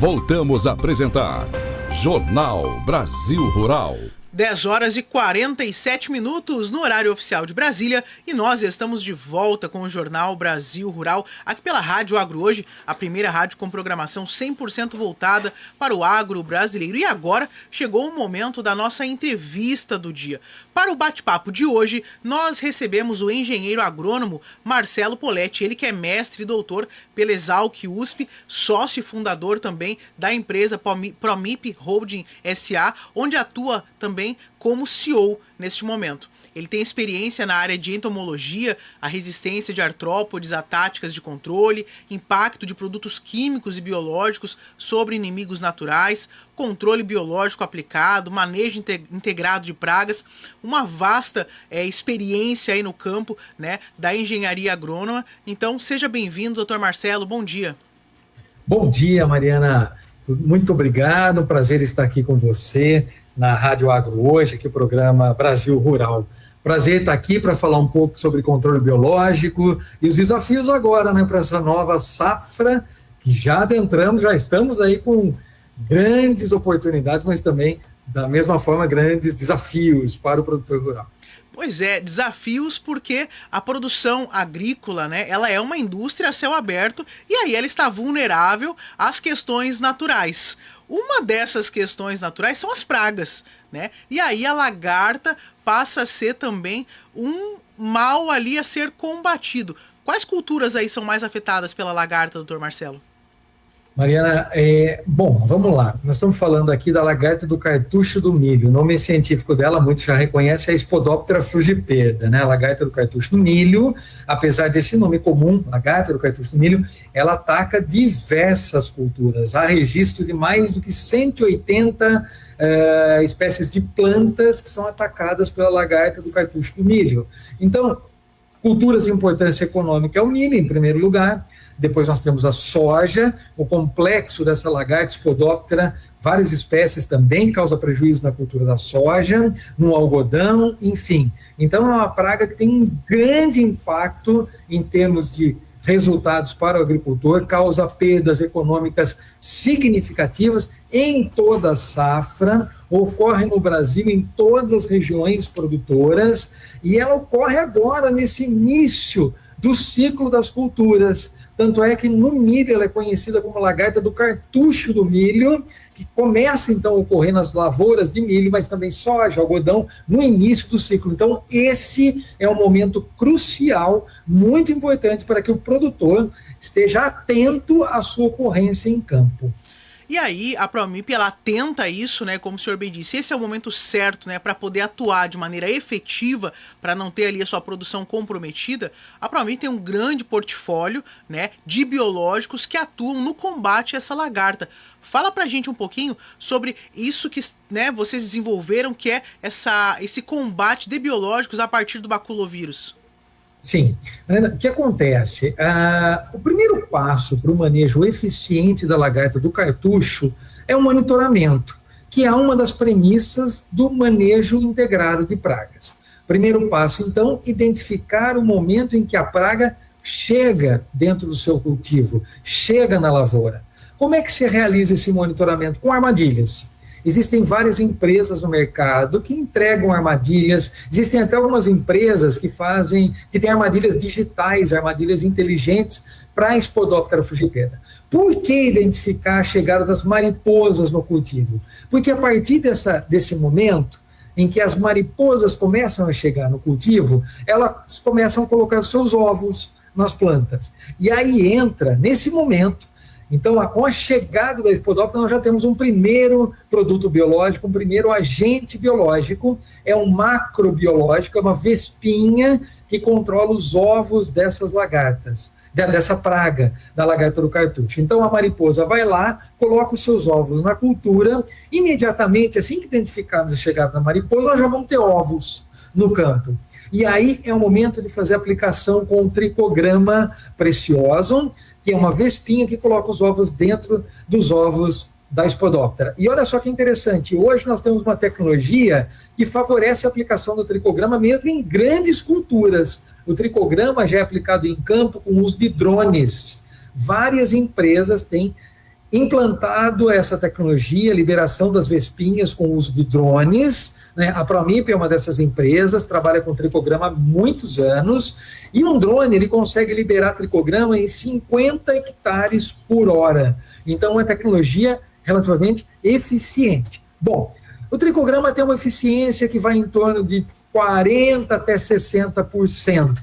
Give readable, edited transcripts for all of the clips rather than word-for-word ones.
Voltamos a apresentar Jornal Brasil Rural. 10 horas e 47 minutos no horário oficial de Brasília e nós estamos de volta com o Jornal Brasil Rural, aqui pela Rádio Agro Hoje, a primeira rádio com programação 100% voltada para o agro brasileiro. E agora chegou o momento da nossa entrevista do dia. Para o bate-papo de hoje, nós recebemos o engenheiro agrônomo Marcelo Poletti, ele que é mestre e doutor pela Exalc USP, sócio e fundador também da empresa Promip Holding SA, onde atua também como CEO neste momento. Ele tem experiência na área de entomologia, a resistência de artrópodes a táticas de controle, impacto de produtos químicos e biológicos sobre inimigos naturais, controle biológico aplicado, manejo integrado de pragas, uma vasta experiência aí no campo, né, da engenharia agrônoma. Então, seja bem-vindo, doutor Marcelo, bom dia. Bom dia, Mariana. Muito obrigado, um prazer estar aqui com você na Rádio Agro Hoje, aqui o programa Brasil Rural. Prazer estar aqui para falar um pouco sobre controle biológico e os desafios agora, né, para essa nova safra, que já adentramos, já estamos aí com grandes oportunidades, mas também, da mesma forma, grandes desafios para o produtor rural. Pois é, desafios porque a produção agrícola, né, ela é uma indústria a céu aberto e aí ela está vulnerável às questões naturais. Uma dessas questões naturais são as pragas, né? E aí a lagarta passa a ser também um mal ali a ser combatido. Quais culturas aí são mais afetadas pela lagarta, doutor Marcelo? Mariana, bom, vamos lá. Nós estamos falando aqui da lagarta do cartucho do milho. O nome científico dela, muitos já reconhecem, é a Spodoptera frugipeda, né? A lagarta do cartucho do milho. Apesar desse nome comum, lagarta do cartucho do milho, ela ataca diversas culturas. Há registro de mais do que 180 espécies de plantas que são atacadas pela lagarta do cartucho do milho. Então, culturas de importância econômica é o milho, em primeiro lugar. Depois nós temos a soja, o complexo dessa lagarta Spodoptera, várias espécies também causa prejuízo na cultura da soja, no algodão, enfim. Então é uma praga que tem um grande impacto em termos de resultados para o agricultor, causa perdas econômicas significativas em toda a safra, ocorre no Brasil em todas as regiões produtoras e ela ocorre agora nesse início do ciclo das culturas. Tanto é que no milho ela é conhecida como lagarta do cartucho do milho, que começa então a ocorrer nas lavouras de milho, mas também soja, algodão, no início do ciclo. Então esse é um momento crucial, muito importante para que o produtor esteja atento à sua ocorrência em campo. E aí, a Promip, ela atenta a isso, né, como o senhor bem disse, esse é o momento certo, né, para poder atuar de maneira efetiva, para não ter ali a sua produção comprometida. A Promip tem um grande portfólio, né, de biológicos que atuam no combate a essa lagarta. Fala pra gente um pouquinho sobre isso que, né, vocês desenvolveram, que é esse combate de biológicos a partir do baculovírus. Sim. O que acontece? O primeiro passo para o manejo eficiente da lagarta do cartucho é o monitoramento, que é uma das premissas do manejo integrado de pragas. Primeiro passo, então, identificar o momento em que a praga chega dentro do seu cultivo, chega na lavoura. Como é que se realiza esse monitoramento? Com armadilhas. Existem várias empresas no mercado que entregam armadilhas, existem até algumas empresas que têm armadilhas digitais, armadilhas inteligentes para a Spodoptera frugipeda. Por que identificar a chegada das mariposas no cultivo? Porque a partir desse momento em que as mariposas começam a chegar no cultivo, elas começam a colocar seus ovos nas plantas. E aí entra, nesse momento, então, com a chegada da Spodoptera, nós já temos um primeiro produto biológico, um primeiro agente biológico, é um macrobiológico, é uma vespinha que controla os ovos dessas lagartas, dessa praga da lagarta do cartucho. Então, a mariposa vai lá, coloca os seus ovos na cultura, imediatamente, assim que identificarmos a chegada da mariposa, nós já vamos ter ovos no campo. E aí é o momento de fazer a aplicação com o tricograma preciosum, que é uma vespinha que coloca os ovos dentro dos ovos da Spodoptera. E olha só que interessante, hoje nós temos uma tecnologia que favorece a aplicação do tricograma mesmo em grandes culturas. O tricograma já é aplicado em campo com o uso de drones. Várias empresas têm implantado essa tecnologia, liberação das vespinhas com o uso de drones, né? A Promip é uma dessas empresas, trabalha com tricograma há muitos anos, e um drone ele consegue liberar tricograma em 50 hectares por hora. Então, é uma tecnologia relativamente eficiente. Bom, o tricograma tem uma eficiência que vai em torno de 40% até 60%.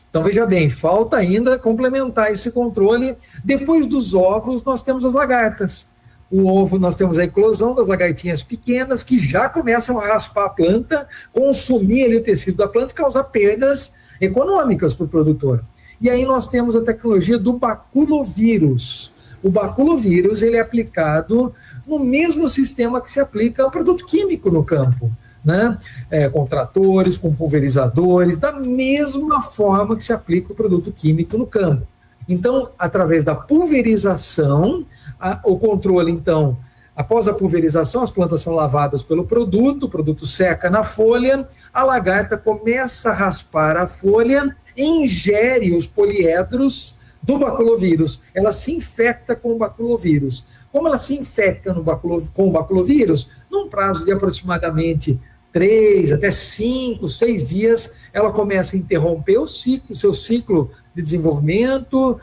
Então, veja bem, falta ainda complementar esse controle. Depois dos ovos, nós temos as lagartas. O ovo, nós temos a eclosão das lagartinhas pequenas, que já começam a raspar a planta, consumir ali o tecido da planta e causar perdas econômicas para o produtor. E aí nós temos a tecnologia do baculovírus. O baculovírus ele é aplicado no mesmo sistema que se aplica ao produto químico no campo, né? Com tratores, com pulverizadores, da mesma forma que se aplica o produto químico no campo. Então, através da pulverização, o controle, então, após a pulverização, as plantas são lavadas pelo produto, o produto seca na folha, a lagarta começa a raspar a folha, ingere os poliedros do baculovírus, ela se infecta com o baculovírus. Como ela se infecta com o baculovírus, num prazo de aproximadamente 3 até 5, 6 dias, ela começa a interromper o seu ciclo de desenvolvimento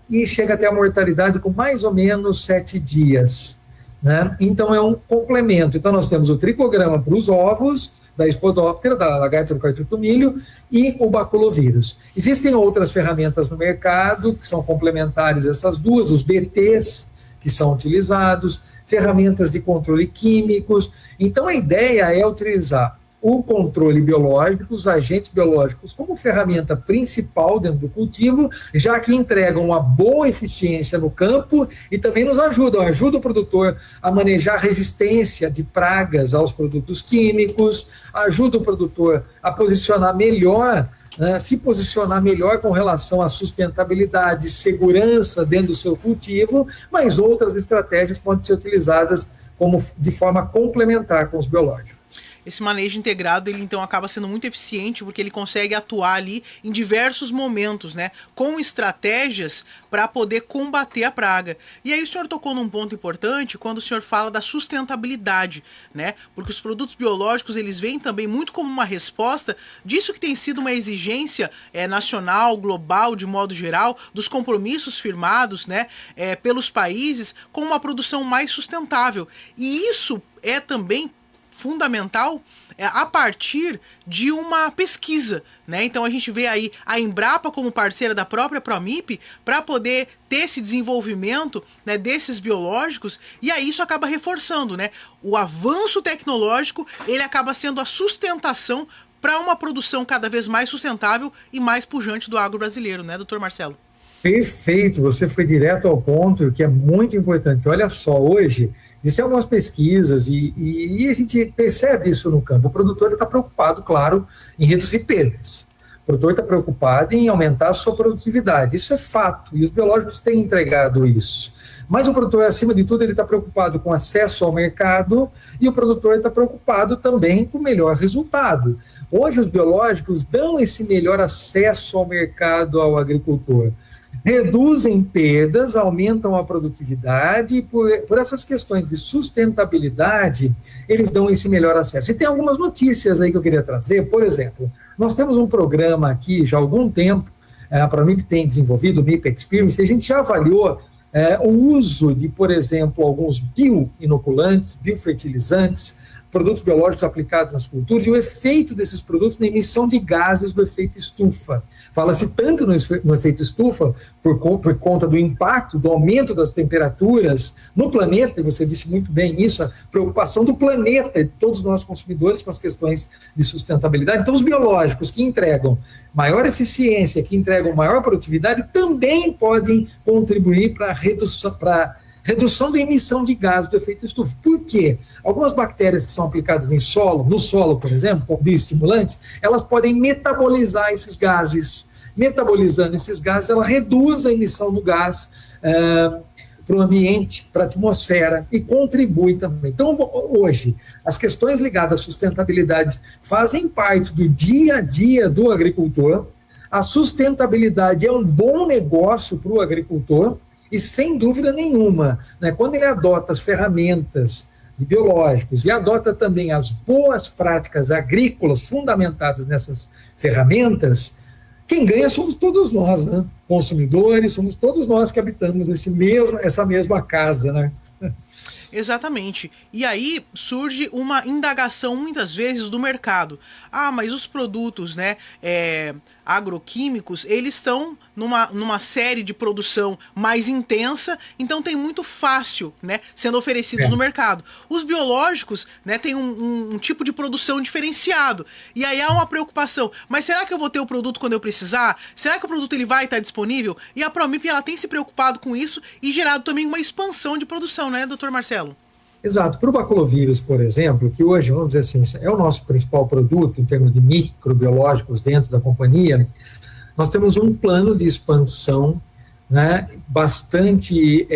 e chega até a mortalidade com mais ou menos 7 dias. Né? Então, é um complemento. Então, nós temos o tricograma para os ovos, da Espodóptera, da lagarta do cartucho do milho, e o baculovírus. Existem outras ferramentas no mercado que são complementares a essas duas, os BTs que são utilizados, ferramentas de controle químicos. Então, a ideia é utilizar o controle biológico, os agentes biológicos, como ferramenta principal dentro do cultivo, já que entregam uma boa eficiência no campo e também nos ajudam o produtor a manejar a resistência de pragas aos produtos químicos, ajuda o produtor a posicionar melhor, se posicionar melhor com relação à sustentabilidade, segurança dentro do seu cultivo, mas outras estratégias podem ser utilizadas de forma complementar com os biológicos. Esse manejo integrado, ele então acaba sendo muito eficiente porque ele consegue atuar ali em diversos momentos, né, com estratégias para poder combater a praga. E aí o senhor tocou num ponto importante quando o senhor fala da sustentabilidade, né, porque os produtos biológicos, eles vêm também muito como uma resposta disso que tem sido uma exigência nacional, global, de modo geral, dos compromissos firmados, né, pelos países com uma produção mais sustentável. E isso é também fundamental a partir de uma pesquisa, né? Então a gente vê aí a Embrapa como parceira da própria Promip para poder ter esse desenvolvimento, né, desses biológicos, e aí isso acaba reforçando, né? O avanço tecnológico, ele acaba sendo a sustentação para uma produção cada vez mais sustentável e mais pujante do agro brasileiro, né, doutor Marcelo? Perfeito, você foi direto ao ponto, que é muito importante. Olha só, hoje existem algumas pesquisas e a gente percebe isso no campo. O produtor está preocupado, claro, em reduzir perdas. O produtor está preocupado em aumentar a sua produtividade. Isso é fato, e os biológicos têm entregado isso. Mas o produtor, acima de tudo, ele está preocupado com acesso ao mercado e o produtor está preocupado também com o melhor resultado. Hoje, os biológicos dão esse melhor acesso ao mercado ao agricultor. Reduzem perdas, aumentam a produtividade, e por essas questões de sustentabilidade, eles dão esse melhor acesso. E tem algumas notícias aí que eu queria trazer. Por exemplo, nós temos um programa aqui já há algum tempo, a Promip tem desenvolvido, o MIP Experience, e a gente já avaliou o uso de, por exemplo, alguns bioinoculantes, biofertilizantes, produtos biológicos aplicados nas culturas e o efeito desses produtos na emissão de gases do efeito estufa. Fala-se tanto no efeito estufa por conta do impacto, do aumento das temperaturas no planeta, e você disse muito bem isso, a preocupação do planeta e de todos nós consumidores com as questões de sustentabilidade. Então, os biológicos que entregam maior eficiência, que entregam maior produtividade, também podem contribuir para a redução da emissão de gás do efeito estufa. Por quê? Algumas bactérias que são aplicadas no solo, por exemplo, como bioestimulantes, elas podem metabolizar esses gases. Metabolizando esses gases, ela reduz a emissão do gás para o ambiente, para a atmosfera, e contribui também. Então, hoje, as questões ligadas à sustentabilidade fazem parte do dia a dia do agricultor. A sustentabilidade é um bom negócio para o agricultor, E sem dúvida nenhuma, né, quando ele adota as ferramentas de biológicos e adota também as boas práticas agrícolas fundamentadas nessas ferramentas, quem ganha somos todos nós, né? Consumidores, somos todos nós que habitamos essa mesma casa, né? Exatamente. E aí surge uma indagação muitas vezes do mercado. Ah, mas os produtos, né, agroquímicos, eles estão numa série de produção mais intensa, então tem muito fácil, né, sendo oferecidos no mercado. Os biológicos, né, tem um tipo de produção diferenciado. E aí há uma preocupação. Mas será que eu vou ter o produto quando eu precisar? Será que o produto ele vai estar disponível? E a Promip, ela tem se preocupado com isso e gerado também uma expansão de produção, né, doutor Marcelo? Exato. Para o baculovírus, por exemplo, que hoje, vamos dizer assim, é o nosso principal produto em termos de microbiológicos dentro da companhia, nós temos um plano de expansão, né, bastante,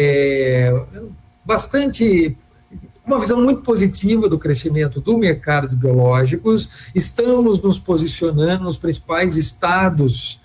uma visão muito positiva do crescimento do mercado de biológicos. Estamos nos posicionando nos principais estados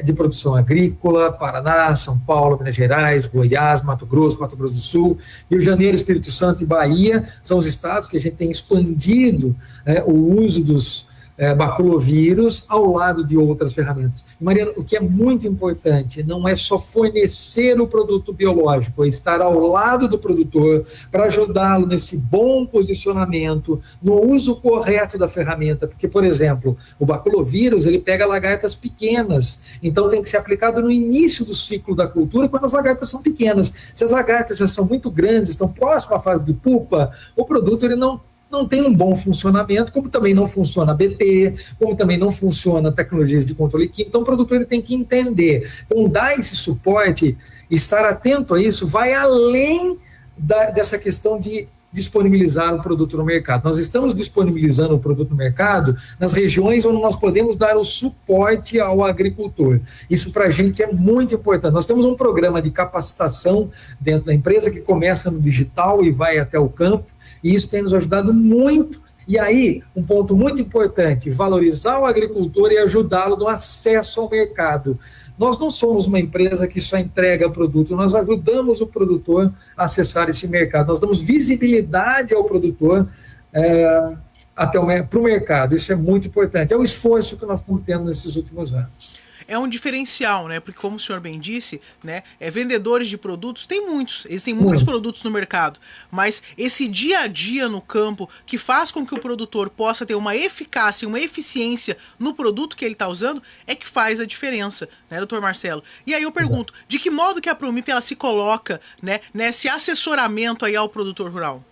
de produção agrícola: Paraná, São Paulo, Minas Gerais, Goiás, Mato Grosso do Sul, Rio de Janeiro, Espírito Santo e Bahia. São os estados que a gente tem expandido o uso dos baculovírus ao lado de outras ferramentas. Mariana, o que é muito importante não é só fornecer o produto biológico, é estar ao lado do produtor para ajudá-lo nesse bom posicionamento, no uso correto da ferramenta, porque, por exemplo, o baculovírus, ele pega lagartas pequenas, então tem que ser aplicado no início do ciclo da cultura, quando as lagartas são pequenas. Se as lagartas já são muito grandes, estão próximas à fase de pupa, o produto ele não tem um bom funcionamento, como também não funciona BT, como também não funciona tecnologias de controle químico. Então o produtor ele tem que entender. Então dar esse suporte, estar atento a isso, vai além dessa questão de disponibilizar o produto no mercado. Nós estamos disponibilizando o produto no mercado nas regiões onde nós podemos dar o suporte ao agricultor. Isso para a gente é muito importante. Nós temos um programa de capacitação dentro da empresa que começa no digital e vai até o campo, e isso tem nos ajudado muito. E aí, um ponto muito importante, valorizar o agricultor e ajudá-lo no acesso ao mercado. Nós não somos uma empresa que só entrega produto, nós ajudamos o produtor a acessar esse mercado. Nós damos visibilidade ao produtor para o mercado. Isso é muito importante. É o esforço que nós estamos tendo nesses últimos anos. É um diferencial, né? Porque, como o senhor bem disse, né, vendedores de produtos, tem muitos, existem muitos produtos no mercado, mas esse dia a dia no campo que faz com que o produtor possa ter uma eficácia, uma eficiência no produto que ele está usando, é que faz a diferença, né, doutor Marcelo? E aí eu pergunto, de que modo que a Promip ela se coloca, né, nesse assessoramento aí ao produtor rural?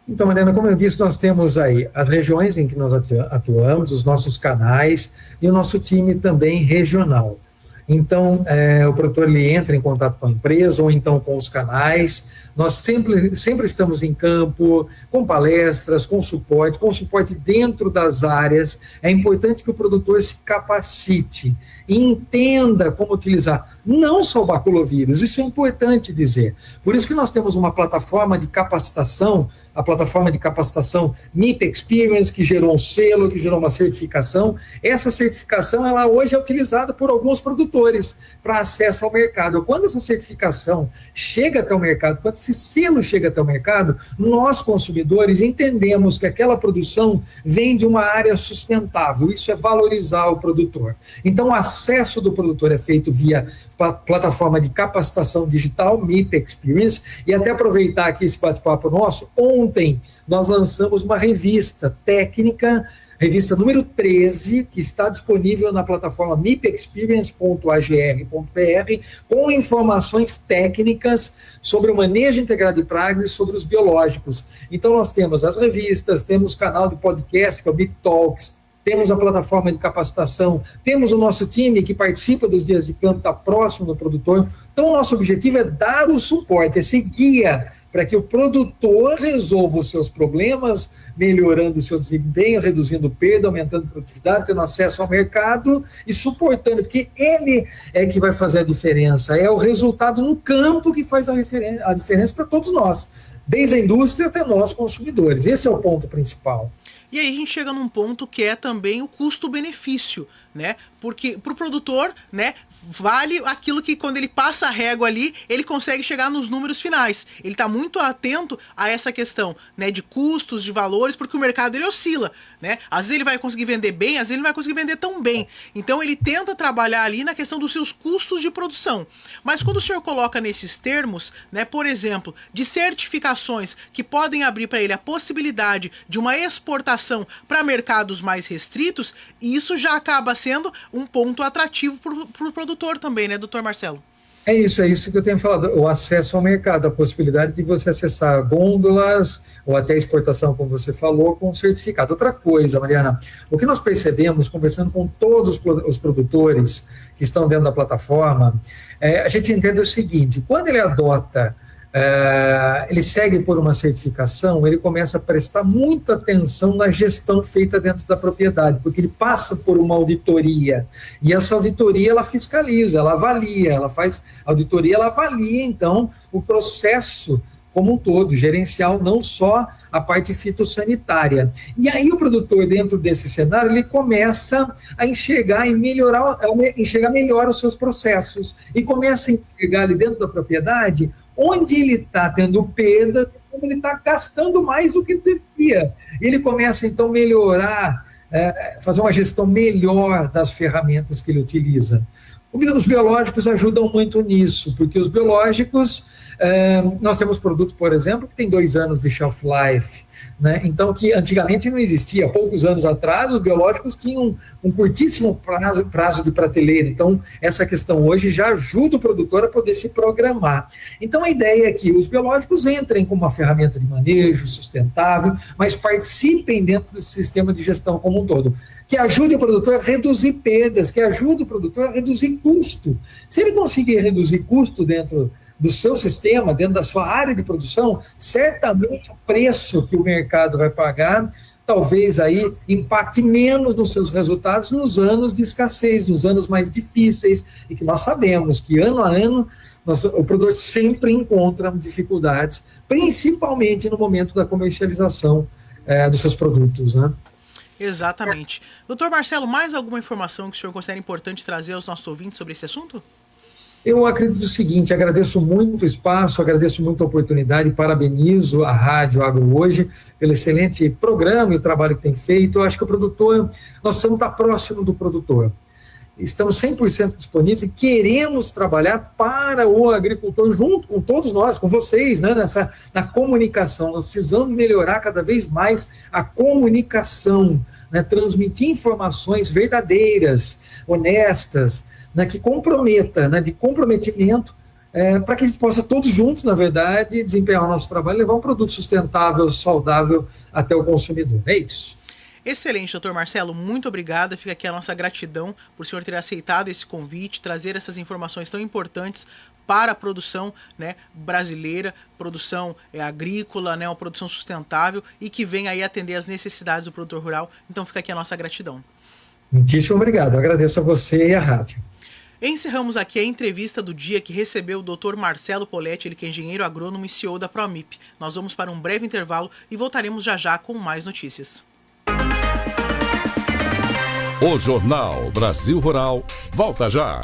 Então, Mariana, como eu disse, nós temos aí as regiões em que nós atuamos, os nossos canais e o nosso time também regional. Então, o produtor ele entra em contato com a empresa ou então com os canais. Nós sempre estamos em campo, com palestras, com suporte dentro das áreas. É importante que o produtor se capacite e entenda como utilizar, não só o baculovírus, isso é importante dizer. Por isso que nós temos uma plataforma de capacitação, a plataforma de capacitação MIP Experience, que gerou um selo, que gerou uma certificação. Essa certificação, ela hoje é utilizada por alguns produtores para acesso ao mercado. Quando essa certificação chega até o mercado, quando esse selo chega até o mercado, nós, consumidores, entendemos que aquela produção vem de uma área sustentável. Isso é valorizar o produtor. Então, o acesso do produtor é feito via plataforma de capacitação digital, MIP Experience, e até aproveitar aqui esse bate-papo nosso, ontem nós lançamos uma revista técnica, revista número 13, que está disponível na plataforma mipexperience.agr.br, com informações técnicas sobre o manejo integrado de pragas e sobre os biológicos. Então nós temos as revistas, temos o canal de podcast, que é o Bip Talks, temos a plataforma de capacitação, temos o nosso time que participa dos dias de campo, está próximo do produtor. Então o nosso objetivo é dar o suporte, esse guia, para que o produtor resolva os seus problemas, melhorando o seu desempenho, reduzindo perda, aumentando a produtividade, tendo acesso ao mercado e suportando, porque ele é que vai fazer a diferença, é o resultado no campo que faz a diferença para todos nós, desde a indústria até nós, consumidores. Esse é o ponto principal. E aí a gente chega num ponto que é também o custo-benefício, né? Porque pro produtor, né, vale aquilo que quando ele passa a régua ali, ele consegue chegar nos números finais. Ele tá muito atento a essa questão, né, de custos, de valores, porque o mercado ele oscila, né? Às vezes ele vai conseguir vender bem, às vezes ele não vai conseguir vender tão bem. Então ele tenta trabalhar ali na questão dos seus custos de produção. Mas quando o senhor coloca nesses termos, né, por exemplo, de certificações que podem abrir para ele a possibilidade de uma exportação para mercados mais restritos, isso já acaba sendo um ponto atrativo para o produtor também, né, doutor Marcelo? É isso que eu tenho falado, o acesso ao mercado, a possibilidade de você acessar gôndolas ou até exportação, como você falou, com certificado. Outra coisa, Mariana, o que nós percebemos, conversando com todos os produtores que estão dentro da plataforma, a gente entende o seguinte: quando ele adota, ele segue por uma certificação, ele começa a prestar muita atenção na gestão feita dentro da propriedade, porque ele passa por uma auditoria, e essa auditoria ela fiscaliza, ela avalia, ela faz auditoria, ela avalia então o processo como um todo, gerencial, não só a parte fitossanitária. E aí o produtor, dentro desse cenário, ele começa a enxergar e enxergar melhor os seus processos, e começa a enxergar ali dentro da propriedade onde ele está tendo perda, onde ele está gastando mais do que devia. Ele começa, então, a melhorar, fazer uma gestão melhor das ferramentas que ele utiliza. Os biológicos ajudam muito nisso, porque os biológicos, nós temos produto, por exemplo, que tem 2 anos de shelf life, né? Então, que antigamente não existia. Poucos anos atrás, os biológicos tinham um curtíssimo prazo de prateleira. Então, essa questão hoje já ajuda o produtor a poder se programar. Então, a ideia é que os biológicos entrem como uma ferramenta de manejo sustentável, mas participem dentro do sistema de gestão como um todo, que ajude o produtor a reduzir perdas, que ajude o produtor a reduzir custo. Se ele conseguir reduzir custo dentro do seu sistema, dentro da sua área de produção, certamente o preço que o mercado vai pagar, talvez aí impacte menos nos seus resultados nos anos de escassez, nos anos mais difíceis, e que nós sabemos que ano a ano o produtor sempre encontra dificuldades, principalmente no momento da comercialização dos seus produtos, né? Exatamente. Doutor Marcelo, mais alguma informação que o senhor considera importante trazer aos nossos ouvintes sobre esse assunto? Eu acredito o seguinte: agradeço muito o espaço, agradeço muito a oportunidade, parabenizo a Rádio Agro Hoje pelo excelente programa e o trabalho que tem feito. Eu acho que o produtor, nós precisamos estar próximo do produtor. Estamos 100% disponíveis e queremos trabalhar para o agricultor junto com todos nós, com vocês, né, na comunicação. Nós precisamos melhorar cada vez mais a comunicação, né, transmitir informações verdadeiras, honestas, né, que comprometa, né, de comprometimento, para que a gente possa todos juntos, na verdade, desempenhar o nosso trabalho e levar um produto sustentável, saudável até o consumidor. É isso. Excelente, doutor Marcelo, muito obrigado. Fica aqui a nossa gratidão por o senhor ter aceitado esse convite, trazer essas informações tão importantes para a produção, né, brasileira, produção agrícola, né, uma produção sustentável e que vem aí atender as necessidades do produtor rural. Então fica aqui a nossa gratidão. Muitíssimo obrigado, eu agradeço a você e a rádio. Encerramos aqui a entrevista do dia que recebeu o Dr. Marcelo Poletti, ele que é engenheiro agrônomo e CEO da Promip. Nós vamos para um breve intervalo e voltaremos já já com mais notícias. O Jornal Brasil Rural volta já.